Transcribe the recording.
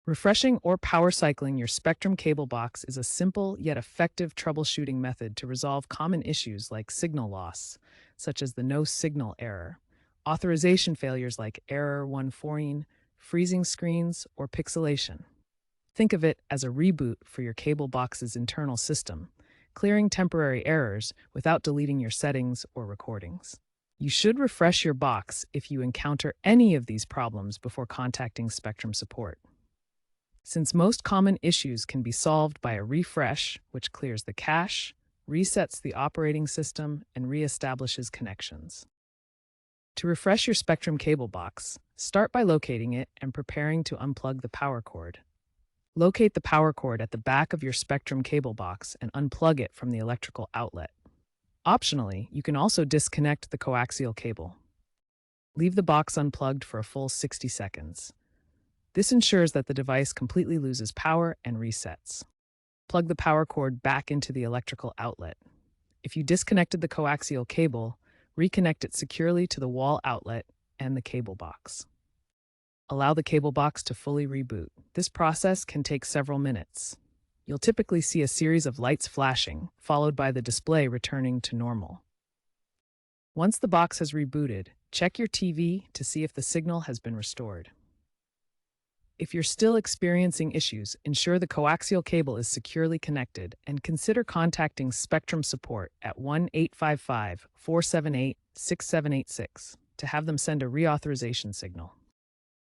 Refreshing or power cycling your Spectrum cable box is a simple yet effective troubleshooting method to resolve common issues like signal loss, such as the no signal error, authorization failures like error 114, freezing screens, or pixelation. Think of it as a reboot for your cable box's internal system, clearing temporary errors without deleting your settings or recordings. You should refresh your box if you encounter any of these problems before contacting Spectrum support. Since most common issues can be solved by a refresh, which clears the cache, resets the operating system, and reestablishes connections. To refresh your Spectrum cable box, start by locating it and preparing to unplug the power cord. Locate the power cord at the back of your Spectrum cable box and unplug it from the electrical outlet. Optionally, you can also disconnect the coaxial cable. Leave the box unplugged for a full 60 seconds. This ensures that the device completely loses power and resets. Plug the power cord back into the electrical outlet. If you disconnected the coaxial cable, reconnect it securely to the wall outlet and the cable box. Allow the cable box to fully reboot. This process can take several minutes. You'll typically see a series of lights flashing, followed by the display returning to normal. Once the box has rebooted, check your TV to see if the signal has been restored. If you're still experiencing issues, ensure the coaxial cable is securely connected and consider contacting Spectrum support at 1-855-478-6786 to have them send a reauthorization signal.